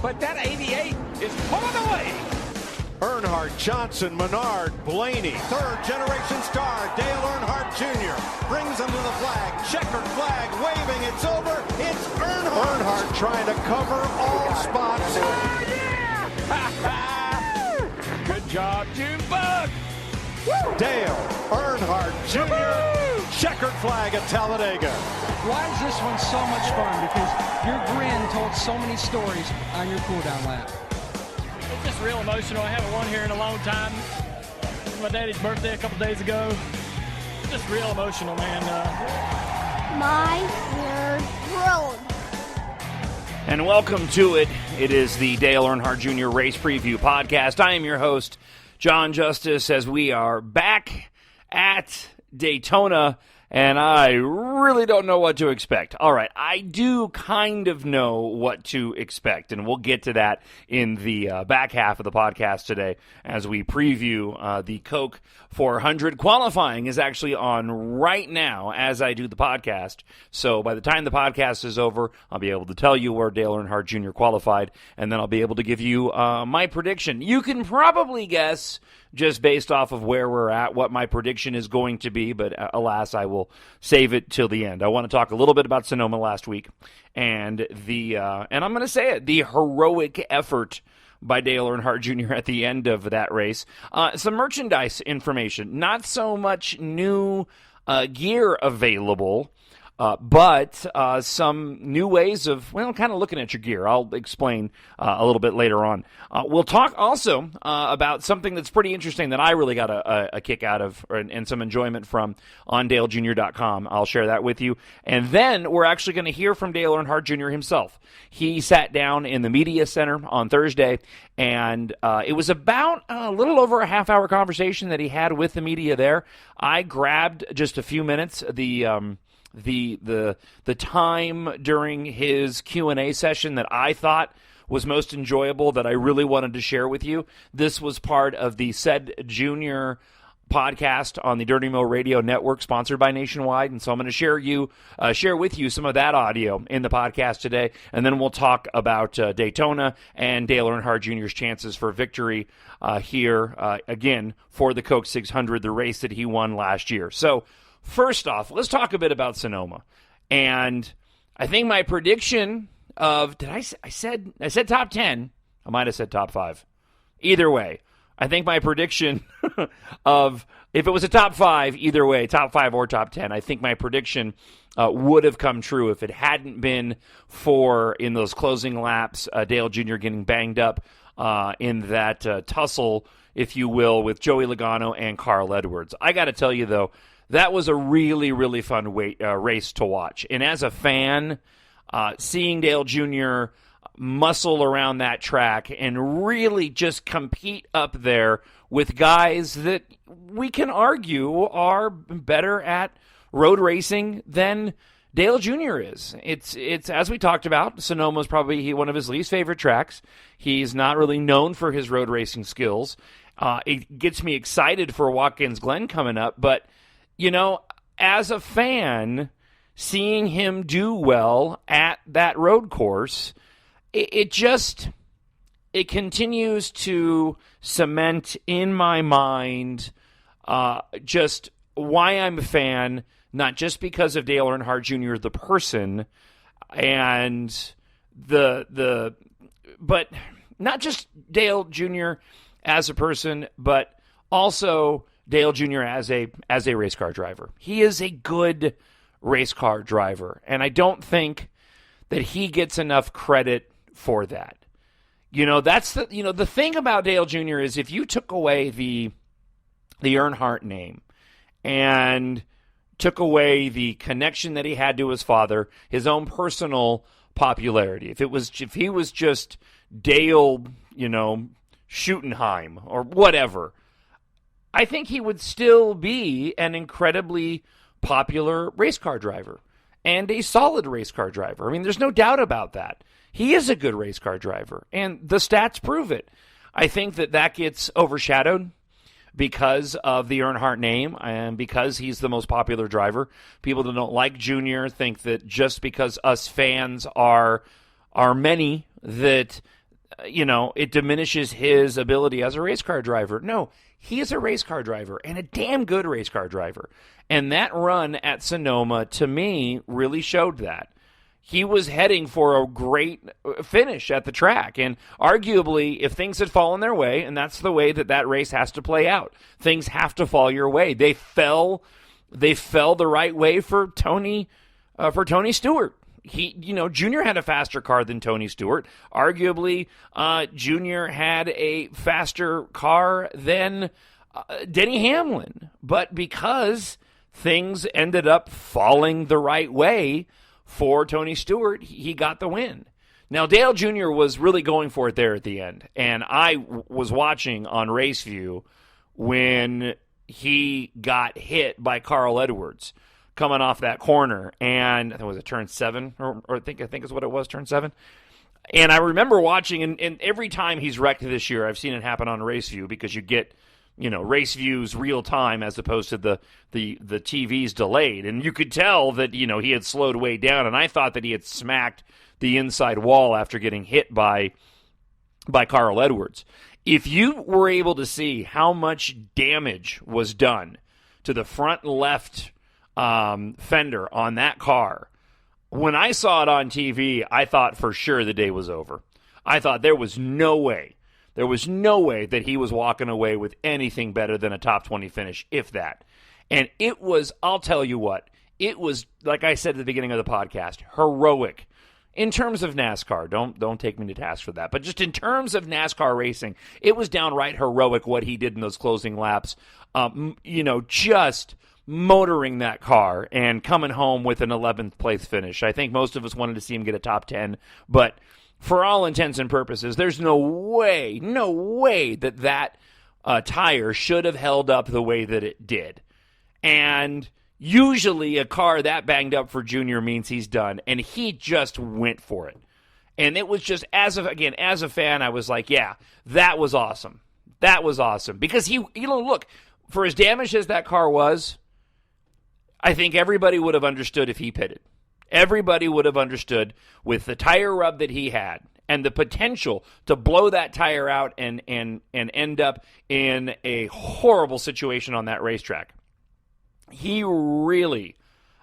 but that 88 is pulling away. Earnhardt, Johnson, Menard, Blaney. Third-generation star, Dale Earnhardt Jr. brings him to the flag. Checkered flag, waving. It's over. It's Earnhardt. Earnhardt trying to cover all spots. Oh, yeah! Good job, Junebug. Dale Earnhardt Jr. Checkered flag at Talladega. Why is this one so much fun? Because your grin told so many stories on your cool-down lap. It's just real emotional. I haven't won here in a long time. It was my daddy's birthday a couple days ago. Just real emotional, man. My ears thrilled. And welcome to it. It is the Dale Earnhardt Jr. Race Preview Podcast. I am your host, John Justice, as we are back at Daytona, and I really don't know what to expect. All right, I do kind of know what to expect, and we'll get to that in the back half of the podcast today as we preview the Coke 400. Qualifying is actually on right now as I do the podcast, so by the time the podcast is over, I'll be able to tell you where Dale Earnhardt Jr. qualified, and then I'll be able to give you my prediction. You can probably guess, just based off of where we're at, what my prediction is going to be, but alas, I will save it till the end. I want to talk a little bit about Sonoma last week, and and I'm going to say it, the heroic effort by Dale Earnhardt Jr. at the end of that race. Some merchandise information, not so much new gear available, but some new ways of, kind of looking at your gear. I'll explain a little bit later on. We'll talk also about something that's pretty interesting that I really got a kick out of and some enjoyment from on DaleJr.com. I'll share that with you. And then we're actually going to hear from Dale Earnhardt Jr. himself. He sat down in the media center on Thursday, and it was about a little over a half-hour conversation that he had with the media there. I grabbed just a few minutes, the time during his Q&A session that I thought was most enjoyable, that I really wanted to share with you. This was part of the Said Jr. podcast on the Dirty Mo Radio Network, sponsored by Nationwide, and so I'm going to share with you some of that audio in the podcast today, and then we'll talk about Daytona and Dale Earnhardt Jr.'s chances for victory here again for the Coke 600, the race that he won last year. So first off, let's talk a bit about Sonoma. And I think my prediction of, I said top 10. I might have said top 5. Either way, I think my prediction of, if it was a top 5, either way, top 5 or top 10, I think my prediction would have come true if it hadn't been for, in those closing laps, Dale Jr. getting banged up in that tussle, if you will, with Joey Logano and Carl Edwards. I got to tell you, though, that was a really, really fun race to watch. And as a fan, seeing Dale Jr. muscle around that track and really just compete up there with guys that we can argue are better at road racing than Dale Jr. is. It's as we talked about, Sonoma is probably one of his least favorite tracks. He's not really known for his road racing skills. It gets me excited for Watkins Glen coming up, but as a fan, seeing him do well at that road course, it continues to cement in my mind just why I'm a fan, not just because of Dale Earnhardt Jr. the person, and but not just Dale Jr. as a person, but also Dale Jr. as a race car driver. He is a good race car driver, and I don't think that he gets enough credit for that. That's the thing about Dale Jr. is, if you took away the Earnhardt name and took away the connection that he had to his father, his own personal popularity, if he was just Dale, Schuttenheim or whatever, I think he would still be an incredibly popular race car driver and a solid race car driver. I mean, there's no doubt about that. He is a good race car driver, and the stats prove it. I think that gets overshadowed because of the Earnhardt name and because he's the most popular driver. People that don't like Junior think that just because us fans are many, that it diminishes his ability as a race car driver. No, he is a race car driver and a damn good race car driver. And that run at Sonoma, to me, really showed that. He was heading for a great finish at the track. And arguably, if things had fallen their way, and that's the way that race has to play out, things have to fall your way. They fell the right way for Tony Stewart. Junior had a faster car than Tony Stewart. Arguably, Junior had a faster car than Denny Hamlin. But because things ended up falling the right way for Tony Stewart, he got the win. Now, Dale Jr. was really going for it there at the end. And I was watching on RaceView when he got hit by Carl Edwards coming off that corner, and I think it was turn 7, or I think is what it was, turn 7. And I remember watching, and every time he's wrecked this year, I've seen it happen on RaceView, because you get, RaceView's real time as opposed to the TV's delayed, and you could tell that he had slowed way down, and I thought that he had smacked the inside wall after getting hit by Carl Edwards. If you were able to see how much damage was done to the front left fender on that car, when I saw it on TV, I thought for sure the day was over. I thought there was no way that he was walking away with anything better than a top 20 finish, if that. And it was, I'll tell you what, it was, like I said at the beginning of the podcast, heroic. In terms of NASCAR, don't take me to task for that, but just in terms of NASCAR racing, it was downright heroic what he did in those closing laps. Just motoring that car and coming home with an 11th place finish. I think most of us wanted to see him get a top 10, but for all intents and purposes, there's no way that tire should have held up the way that it did. And usually a car that banged up for Junior means he's done, and he just went for it. And it was just, as a fan, I was like, yeah, that was awesome. That was awesome. Because he, look, for as damaged as that car was, I think everybody would have understood if he pitted. Everybody would have understood with the tire rub that he had and the potential to blow that tire out and end up in a horrible situation on that racetrack. He really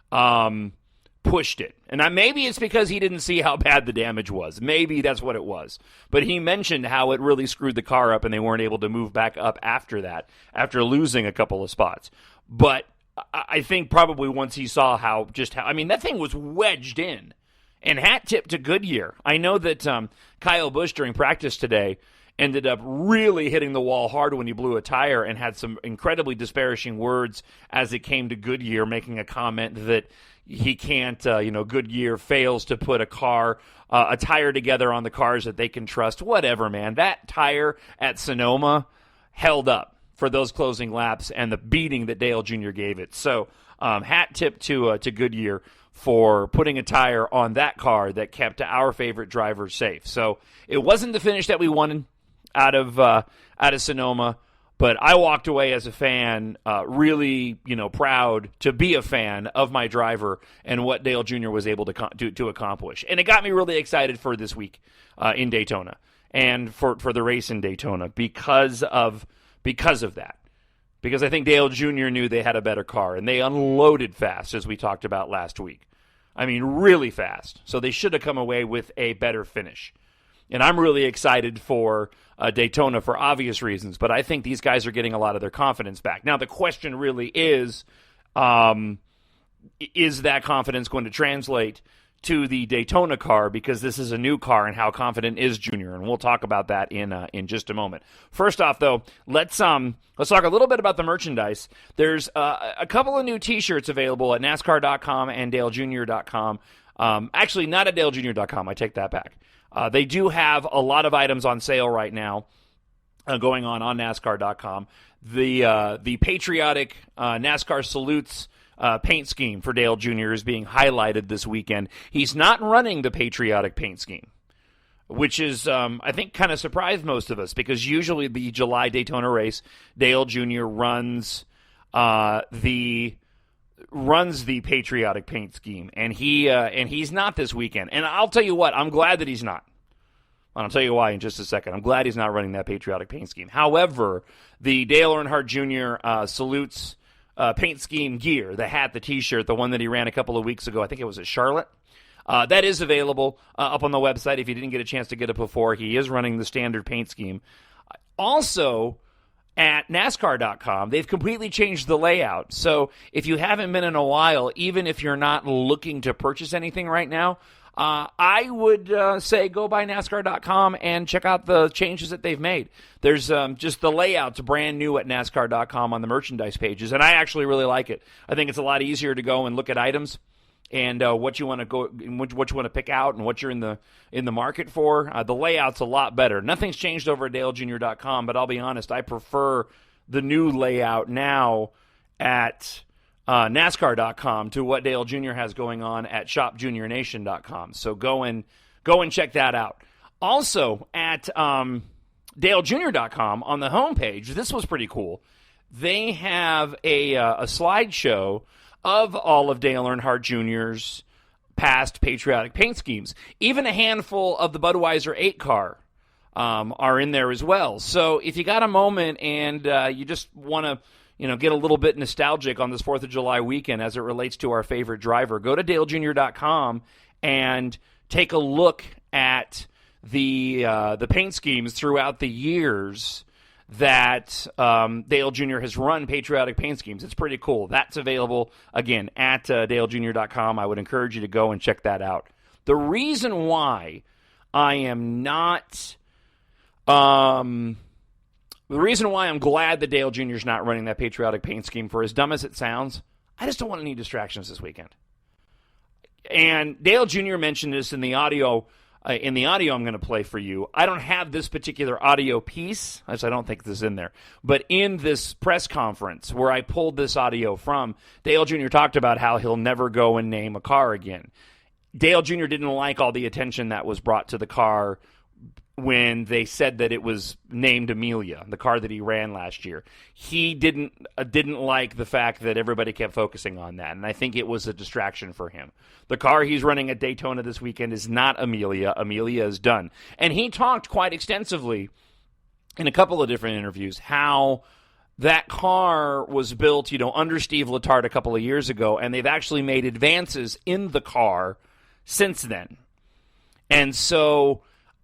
pushed it. And maybe it's because he didn't see how bad the damage was. Maybe that's what it was. But he mentioned how it really screwed the car up and they weren't able to move back up after that, after losing a couple of spots. But I think probably once he saw how that thing was wedged in. And hat tip to Goodyear. I know that Kyle Busch during practice today ended up really hitting the wall hard when he blew a tire and had some incredibly disparaging words as it came to Goodyear, making a comment that he can't, Goodyear fails to put a tire together on the cars that they can trust. Whatever, man. That tire at Sonoma held up for those closing laps and the beating that Dale Jr. gave it. So hat tip to Goodyear for putting a tire on that car that kept our favorite driver safe. So it wasn't the finish that we wanted out of Sonoma, but I walked away as a fan really proud to be a fan of my driver and what Dale Jr. was able to accomplish. And it got me really excited for this week in Daytona and for the race in Daytona because of that. Because I think Dale Jr. knew they had a better car, and they unloaded fast, as we talked about last week. I mean, really fast. So they should have come away with a better finish. And I'm really excited for Daytona for obvious reasons, but I think these guys are getting a lot of their confidence back. Now, the question really is that confidence going to translate to the Daytona car, because this is a new car, and how confident is Junior? And we'll talk about that in just a moment. First off, though, let's talk a little bit about the merchandise. There's a couple of new T-shirts available at NASCAR.com and DaleJr.com. Actually, not at DaleJr.com. I take that back. They do have a lot of items on sale right now going on NASCAR.com. The patriotic NASCAR salutes paint scheme for Dale Jr. is being highlighted this weekend. He's not running the patriotic paint scheme, which is, I think, kind of surprised most of us, because usually the July Daytona race, Dale Jr. runs the patriotic paint scheme, and he's not this weekend. And I'll tell you what, I'm glad that he's not. I'll tell you why in just a second. I'm glad he's not running that patriotic paint scheme. However, the Dale Earnhardt Jr. Salutes paint scheme gear, the hat, the T-shirt, the one that he ran a couple of weeks ago, I think it was at Charlotte, that is available up on the website if you didn't get a chance to get it before. He is running the standard paint scheme. Also, at NASCAR.com, they've completely changed the layout. So if you haven't been in a while, even if you're not looking to purchase anything right now, I would say go by NASCAR.com and check out the changes that they've made. There's just the layout's brand new at NASCAR.com on the merchandise pages, and I actually really like it. I think it's a lot easier to go and look at items and what you want to go, what you want to pick out, and what you're in the market for. The layout's a lot better. Nothing's changed over at DaleJr.com, but I'll be honest, I prefer the new layout now at NASCAR.com to what Dale Jr. has going on at ShopJuniorNation.com. So go and check that out. Also at DaleJr.com on the homepage, this was pretty cool. They have a slideshow of all of Dale Earnhardt Jr.'s past patriotic paint schemes. Even a handful of the Budweiser 8 car are in there as well. So if you got a moment and you just want to get a little bit nostalgic on this 4th of July weekend as it relates to our favorite driver, go to DaleJr.com and take a look at the paint schemes throughout the years that Dale Jr. has run patriotic paint schemes. It's pretty cool. That's available, again, at DaleJr.com. I would encourage you to go and check that out. The reason why I am not... the reason why I'm glad that Dale Jr. is not running that patriotic paint scheme, for as dumb as it sounds, I just don't want any distractions this weekend. And Dale Jr. mentioned this in the audio I'm going to play for you. I don't have this particular audio piece, as I don't think this is in there. But in this press conference where I pulled this audio from, Dale Jr. talked about how he'll never go and name a car again. Dale Jr. didn't like all the attention that was brought to the car when they said that it was named Amelia, the car that he ran last year. He didn't like the fact that everybody kept focusing on that, and I think it was a distraction for him. The car he's running at Daytona this weekend is not Amelia. Amelia is done. And he talked quite extensively in a couple of different interviews how that car was built, under Steve Letarte a couple of years ago, and they've actually made advances in the car since then. And so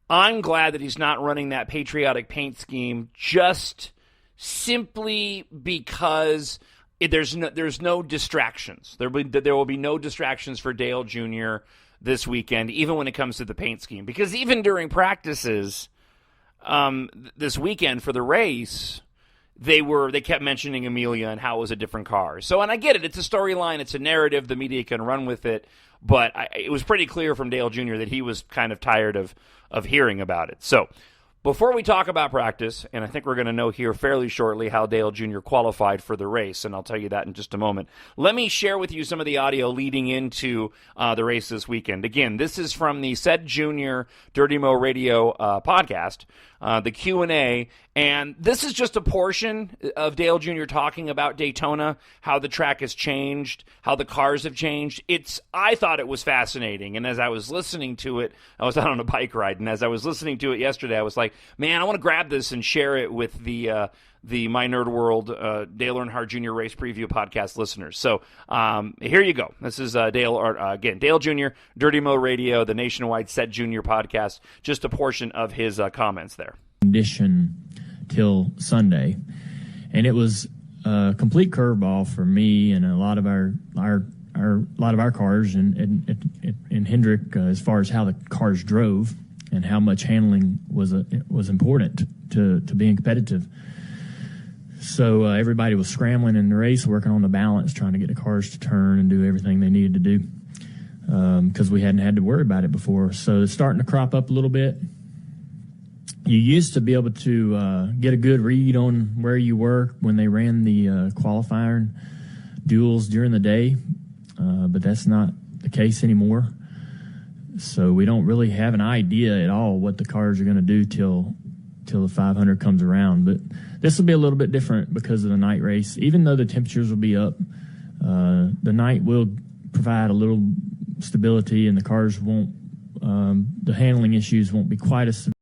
I'm glad that he's not running that patriotic paint scheme just simply because there's no distractions. There will be no distractions for Dale Jr. this weekend, even when it comes to the paint scheme. Because even during practices this weekend for the race, they kept mentioning Amelia and how it was a different car. So, and I get it. It's a storyline. It's a narrative. The media can run with it. But it was pretty clear from Dale Jr. that he was kind of tired of hearing about it. So before we talk about practice, and I think we're going to know here fairly shortly how Dale Jr. qualified for the race, and I'll tell you that in just a moment, let me share with you some of the audio leading into the race this weekend. Again, this is from the Said Jr. Dirty Mo Radio podcast, the Q&A, and this is just a portion of Dale Jr. talking about Daytona, how the track has changed, how the cars have changed. I thought it was fascinating, and as I was listening to it, I was out on a bike ride, and as I was listening to it yesterday, I was like, man, I want to grab this and share it with the My Nerd World Dale Earnhardt Jr. Race Preview podcast listeners. So here you go. This is Dale Jr., Dirty Mo Radio, the nationwide Set Jr. podcast, just a portion of his comments there. Condition till Sunday, and it was a complete curveball for me and a lot of our cars and Hendrick as far as how the cars drove and how much handling was important to being competitive. So everybody was scrambling in the race, working on the balance, trying to get the cars to turn and do everything they needed to do because we hadn't had to worry about it before. So it's starting to crop up a little bit. You used to be able to get a good read on where you were when they ran the qualifying duels during the day, but that's not the case anymore. So we don't really have an idea at all what the cars are going to do till the 500 comes around. But this will be a little bit different because of the night race. Even though the temperatures will be up, the night will provide a little stability, and the cars won't, the handling issues won't be quite as severe.